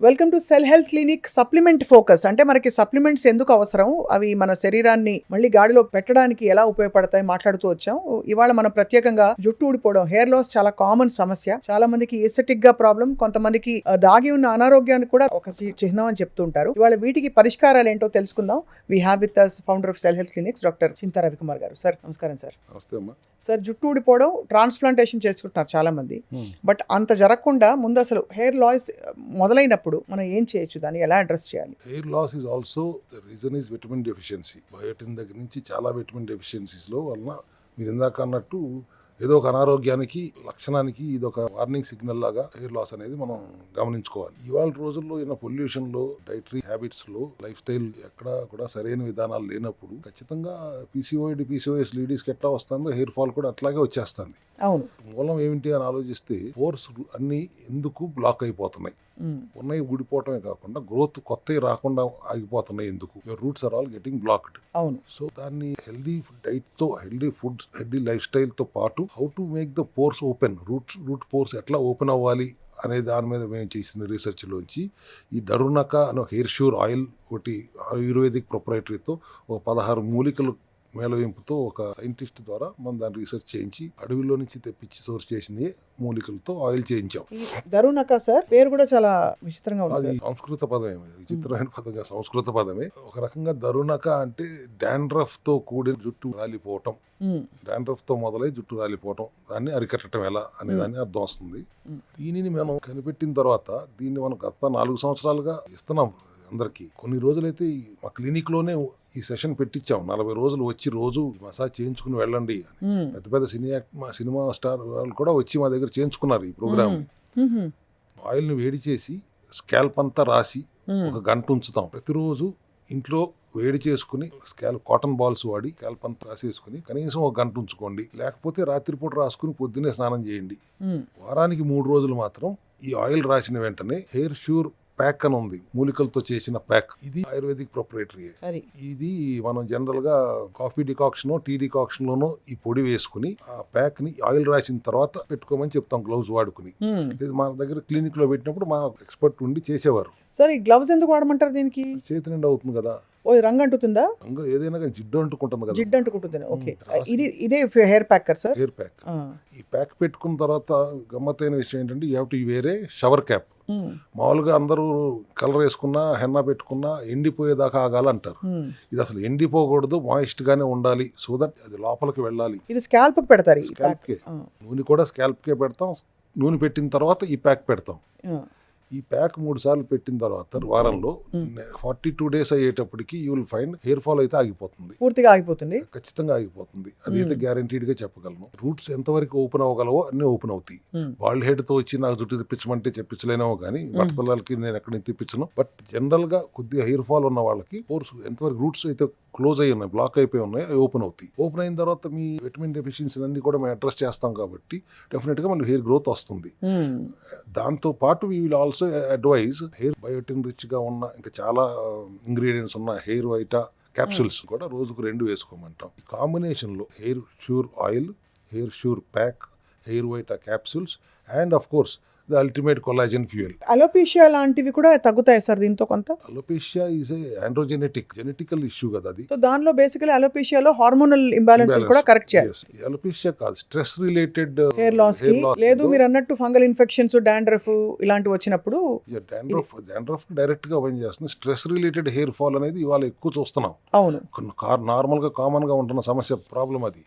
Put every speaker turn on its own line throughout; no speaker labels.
Welcome to cell health clinic supplement focus. అంటే మనకి supplements ఎందుకు అవసరం, అవి మన శరీరాన్ని మళ్ళీ గాడిలో పెట్టడానికి ఎలా ఉపయోగపడతాయి మాట్లాడుతూ వచ్చాం. ఇవాళ మనం ప్రత్యేకంగా జుట్టు ఊడిపోవడం, హెయిర్ లాస్ చాలా కామన్ సమస్య. చాలా మందికి ఎస్థెటిక్ గా ప్రాబ్లం, కొంతమందికి దాగి ఉన్న అనారోగ్యానికి కూడా ఒక చిహ్నం అని చెప్తుంటారు. ఇవాళ వీటికి పరిష్కారాలు ఏంటో తెలుసుకుందాం. We have with us founder of Cell Health Clinics doctor Chinta Ravikumar గారు. సార్ నమస్కారం. సార్
నమస్తే అమ్మా.
సార్, జుట్టు ఊడిపోవడం ట్రాన్స్ప్లాంటేషన్ చేసుకుంటున్నారు చాలా మంది, బట్ అంత జరగకుండా ముందు అసలు హెయిర్ లాస్ మొదలైనప్పుడు మనం ఏం చేయొచ్చు, దాన్ని ఎలా అడ్రస్ చేయాలి?
Hair loss is also the reason is vitamin deficiency. Biotin దగ్గర నుంచి చాలా విటమిన్ డెఫిషియన్సీస్లో వలన మీరు ఇందాక అన్నట్టు ఏదో ఒక అనారోగ్యానికి లక్షణానికి ఇది ఒక వార్నింగ్ సిగ్నల్ లాగా హెయిర్ లాస్ అనేది మనం గమనించుకోవాలి. ఇవాళ రోజుల్లో ఉన్న పొల్యూషన్లో, డైటరీ హ్యాబిట్స్లో, లైఫ్ స్టైల్ ఎక్కడ కూడా సరైన విధానాలు లేనప్పుడు ఖచ్చితంగా పీసీఓఎస్ లేడీస్కి ఎట్లా వస్తుందో హెయిర్ ఫాల్ కూడా అట్లాగే వచ్చేస్తుంది.
అవును.
మూలం ఏమిటి అని ఆలోచిస్తే పోర్స్ అన్ని ఎందుకు బ్లాక్ అయిపోతున్నాయి, ఉన్నాయి ఊడిపోవటమే కాకుండా గ్రోత్ కొత్తవి రాకుండా ఆగిపోతున్నాయి ఎందుకు? Your roots are all getting blocked.
అవును.
సో దాన్ని హెల్దీ డైట్ తో, healthy food, healthy life style తో పాటు how to make the pores open, root pores ఎట్లా ఓపెన్ అవ్వాలి అనే దాని మీద మేము చేసిన రీసెర్చ్లోంచి ఈ డరునక అనే హెయిర్ ష్యూర్ ఆయిల్ ఒకటి ఆయుర్వేదిక్ ప్రొప్రైటరీతో ఒక 16 మూలికలు మేళవింపుతో ఒక సైంటిస్ట్ ద్వారా మనం దాన్ని రీసెర్చ్ చేయించి అడవిలో నుంచి తెప్పించి సోర్స్ చేసింది మూలికలతో ఆయిల్ చేయించాం.
దరునక సార్ పేరు కూడా చాలా విచిత్రంగా ఉంది.
అది సంస్కృత పదమే, విచిత్రమైన పదంగా సంస్కృత పదమే. ఒక రకంగా దరునక అంటే డాండ్రఫ్ తో కూడిన జుట్టు రాలిపోవటం, డాండ్రఫ్ తో మొదలై జుట్టు రాలిపోవటం, దాన్ని అరికట్టడం ఎలా అనే దాన్ని అర్థం వస్తుంది. దీనిని మనం కనిపెట్టిన తర్వాత దీన్ని మనం గత 4 సంవత్సరాలుగా ఇస్తున్నాం అందరికి. కొన్ని రోజులైతే మా క్లినిక్ లోనే ఈ సెషన్ పెట్టించాం. 40 రోజులు వచ్చి రోజు మసాజ్ చేయించుకుని వెళ్ళండి. పెద్ద పెద్ద సినిమా స్టార్ వాళ్ళు కూడా వచ్చి మా దగ్గర చేయించుకున్నారు ఈ ప్రోగ్రామ్. ఆయిల్ ని వేడి చేసి స్కాల్ప్ అంతా రాసి ఒక గంట ఉంచుతాం. ప్రతిరోజు ఇంట్లో వేడి చేసుకుని కాటన్ బాల్స్ వాడి స్కాల్ప్ అంతా రాసేసుకుని కనీసం ఒక గంట ఉంచుకోండి. లేకపోతే రాత్రిపూట రాసుకుని పొద్దున్నే స్నానం చేయండి. వారానికి 3 రోజులు మాత్రం ఈ ఆయిల్ రాసిన వెంటనే హెయిర్ ష్యూర్ ప్యాక్ అని ఉంది, మూలికలతో చేసిన ప్యాక్. ఇది ఆయుర్వేదిక్ ప్రొప్రైటరీ. ఇది మనం జనరల్ గా కాఫీ డికాక్షన్, టీ డికాక్షన్ లోనో ఈ పొడి వేసుకుని ఆ ప్యాక్ ని ఆయిల్ రాసిన తర్వాత పెట్టుకోమని చెప్తాం, గ్లౌజ్ వాడుకుని. ఇది మా దగ్గర క్లినిక్ లో పెట్టినప్పుడు మా ఎక్స్పర్ట్ ఉండి చేసేవారు.
సార్, ఈ గ్లౌజ్ ఎందుకు వాడమంటారు? దీనికి
చేతి నిండా అవుతుంది కదా.
ఓ, రంగు అంటుతుందా?
రంగు ఏదైనా కానీ జిడ్డు అంటుకుంటుంది కదా.
జిడ్డు అంటుకుంటుంది. ఓకే. ఇదే hair packer sir.
Hair pack. ఈ ప్యాక్ పెట్టుకున్న తర్వాత గమ్మత్తైన విషయం ఏంటంటే you have to wear a shower cap. మామూలుగా అందరూ కలర్ వేసుకున్నా, హెన్నా పెట్టుకున్నా ఎండిపోయేదాకా ఆగాలంటారు. ఇది అసలు ఎండిపోకూడదు, మాయిస్ట్ గానే ఉండాలి. సో దట్ అది లోపలికి వెళ్ళాలి.
ఇది స్కాల్ప్ కి పెడతారు.
స్కాల్ప్ కే నూనె కూడా స్కాల్ప్ కే పెడతాం. నూనె పెట్టిన తర్వాత ఈ ప్యాక్ పెడతాం. ఈ ప్యాక్ 3 సార్లు పెట్టిన తర్వాత వారంలో 42 days అయ్యేటప్పటికి you will find hair fall అయితే ఆగిపోతుంది, పూర్తిగా ఆగిపోతుంది, ఖచ్చితంగా ఆగిపోతుంది. అదైతే గ్యారంటీడ్ గా చెప్పగలను. రూట్స్ ఎంతవరకు ఓపెన్ అవ్వగలవో అన్ని ఓపెన్ అవుతాయి. బాల్డ్ హెడ్ తో వచ్చి నాకు జుట్టు తెప్పించమంటే తెప్పించలేనేమో కానీ బట్టతలకి నేను ఎక్కడి నుంచి తెప్పించను. బట్ జనరల్ గా కొద్దిగా హెయిర్ ఫాల్ ఉన్న వాళ్ళకి కోర్స్ ఎంతవరకు రూట్స్ అయితే క్లోజ్ అయి ఉన్నాయి, బ్లాక్ అయిపోయి ఉన్నాయి, అవి ఓపెన్ అవుతాయి. ఓపెన్ అయిన తర్వాత మీ విటమిన్ డెఫిషియన్సీ అన్ని కూడా మేము అడ్రస్ చేస్తాం కాబట్టి డెఫినెట్ గా మనకి హెయిర్ గ్రోత్ వస్తుంది. దాంతో పాటు we will also advise hair biotin rich గా ఉన్న ఇంకా చాలా ఇంగ్రీడియంట్స్ ఉన్న హెయిర్ వైటా క్యాప్సూల్స్ కూడా రోజుకు 2 వేసుకోమంటాం. ఈ కాంబినేషన్ లో hair sure oil, hair sure pack, hair vita capsules and of course the ultimate collagen fuel.
Alopecia లాంటివి కూడా తగ్గుతాయి సార్ దీంతో కొంత?
అలోపేషియా ఈజ్ జెనెటికల్ ఇష్యూ కదా అది.
సో దానిలో బేసికలీ అలోపేషియాలో హార్మోనల్ ఇంబ్యాలెన్సెస్ కూడా కరెక్ట్ చేయాలి.
అలోపేషియా కాదు, స్ట్రెస్ రిలేటెడ్
హెయిర్ లాస్ కి. లేదు మీరు అన్నట్టు ఫంగల్ ఇన్ఫెక్షన్స్, డాండ్రఫ్ ఇలాంటివి వచ్చినప్పుడు
డాండ్రఫ్ డైరెక్ట్ గా పని చేస్తుంది. స్ట్రెస్ రిలేటెడ్ హెయిర్ ఫాల్ అనేది ఇవాళ ఎక్కువ చూస్తున్నాం.
అవును,
నార్మల్ గా కామన్ గా ఉంటున్న సమస్య, ప్రాబ్లం అది.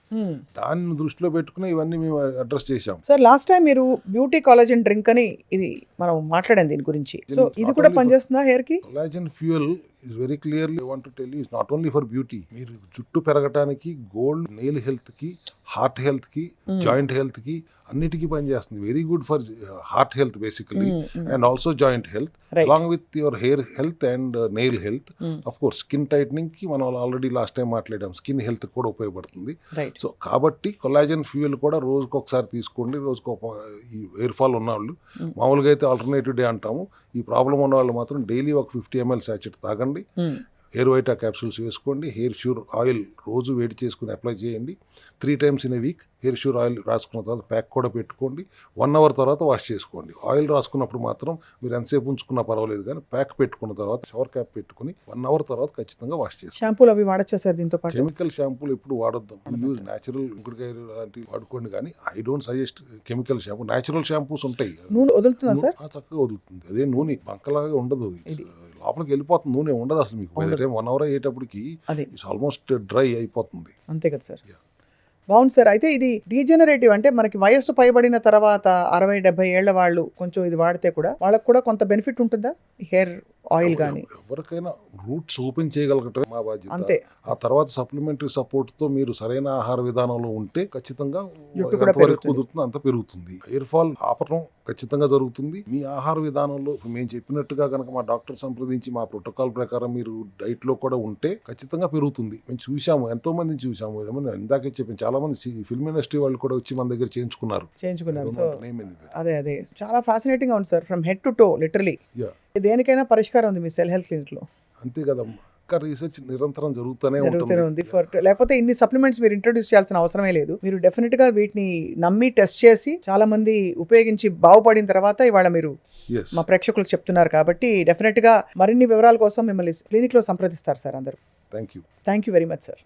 దాన్ని దృష్టిలో పెట్టుకుని ఇవన్నీ మేము అడ్రస్ చేశాం.
సార్, లాస్ట్ టైం మీరు బ్యూటీ కాలజన్ డ్రింక్ అని ఇది మనం మాట్లాడాం దీని గురించి. సో ఇది కూడా పనిచేస్తుందా హెయిర్ కి?
Collagen fuel is very clearly I want to tell you it's not only for beauty. మీరు జుట్టు పెరగటానికి, గోల్డ్, నెయిల్ హెల్త్ కి, హార్ట్ హెల్త్ కి, జాయింట్ హెల్త్ కి అన్నిటికీ పనిచేస్తుంది. Very good for heart health basically and also joint health along with your hair health and nail health. Of course skin tightening కి మనం ఆల్రెడీ లాస్ట్ టైం మాట్లాడాం, skin health కూడా ఉపయోగపడుతుంది. So కాబట్టి కొలాజన్ ఫ్యూయల్ కూడా రోజుకు ఒకసారి తీసుకోండి. రోజుకు ఈ హెయిర్ ఫాల్ ఉన్న వాళ్ళు, మామూలుగా అయితే ఆల్టర్నేటివ్ డే అంటాము, ఈ ప్రాబ్లం ఉన్న వాళ్ళు మాత్రం డైలీ ఒక 50 ml సాచెట్ తాగండి. హెయిర్ వైట్ క్యాప్సూల్స్ వేసుకోండి. హెయిర్ ష్యూర్ ఆయిల్ రోజు వేడి చేసుకుని అప్లై చేయండి. 3 times in a week hair sure oil రాసుకున్న తర్వాత ప్యాక్ కూడా పెట్టుకోండి. 1 hour తర్వాత వాష్ చేసుకోండి. ఆయిల్ రాసుకున్నప్పుడు మాత్రం మీరు ఎంతసేపు ఉంచుకున్నా పర్వాలేదు, కానీ ప్యాక్ పెట్టుకున్న తర్వాత షవర్ క్యాప్ పెట్టుకుని 1 hour తర్వాత ఖచ్చితంగా వాష్ చేసుకోండి.
షాంపూలు అవి వాడచ్చా సార్ దీంతో పాటు?
కెమికల్ షాంపూలు ఎప్పుడు వాడొద్దాం. యూజ్ న్యాచురల్ ఇంకుడుకాయ లాంటివి వాడుకోండి, కానీ I don't suggest chemical shampoo. Natural shampoos ఉంటాయి,
నూనె వదులుతుందా సార్?
చక్కగా వదులుతుంది. అదే నూనె బంకలాగా ఉండదు, లోపలికి వెళ్ళిపోతుంది. నూనె ఉండదు అసలు మీకు. బై ద టైం 1 hour అయ్యేటప్పటికి ఆల్మోస్ట్ డ్రై అయిపోతుంది.
అంతే కదా సార్. బాగుంది సార్. అయితే ఇది డీజనరేటివ్ అంటే మనకి వయస్సు పైబడిన తర్వాత 60-70 ఏళ్ల వాళ్ళు కొంచెం ఇది వాడితే కూడా వాళ్ళకు కూడా కొంత బెనిఫిట్ ఉంటుందా? హెయిర్ ఆయిల్ కానీ
ఎవరికైనా రూట్స్ ఓపెన్ చేయగలగటమే మా బాధ్యత.
అంతే.
ఆ తర్వాత సప్లిమెంటరీ సపోర్ట్ తో మీరు సరైన ఆహార విధానంలో ఉంటే ఖచ్చితంగా కుదురుతుంది, అంత పెరుగుతుంది. హెయిర్ ఫాల్ ఆపటం ఖచ్చితంగా జరుగుతుంది. మీ ఆహార విధానంలో మేము చెప్పినట్టుగా కనుక మా డాక్టర్ సంప్రదించి మా ప్రోటోకాల్ ప్రకారం మీరు డైట్ లో కూడా ఉంటే ఖచ్చితంగా పెరుగుతుంది. మేము చూసాము, ఎంతో మందిని చూసాము. ఏమన్నా ఇందాకే చెప్పాను, చాలా మంది ఫిల్మ్ ఇండస్ట్రీ వాళ్ళు కూడా వచ్చి మన దగ్గర చేయించుకున్నారు. సో అదే చాలా ఫ్యాసినేటింగ్ గా ఉంది sir. From head to toe literally. దేనికైనా పరిష్కారం ఉంది మీ సెల్ హెల్త్ క్లినిక్ లో. అంతే కదమ్మా. రీసెర్చ్ నిరంతరం జరుగుతూనే ఉంది. లేకపోతే ఇన్ని సప్లిమెంట్స్ మీరు ఇంట్రొడ్యూస్ చేయాల్సిన అవసరమే లేదు. మీరు డెఫినెట్ గా వీటిని నమ్మి టెస్ట్ చేసి చాలా మంది ఉపయోగించి బాగుపడిన తర్వాత ఇవాళ మీరు మా ప్రేక్షకులకు చెప్తున్నారు కాబట్టి డెఫినెట్ గా మరిన్ని వివరాల కోసం మిమ్మల్ని క్లినిక్ లో సంప్రదిస్తారు సార్ అందరూ. Thank you very much sir.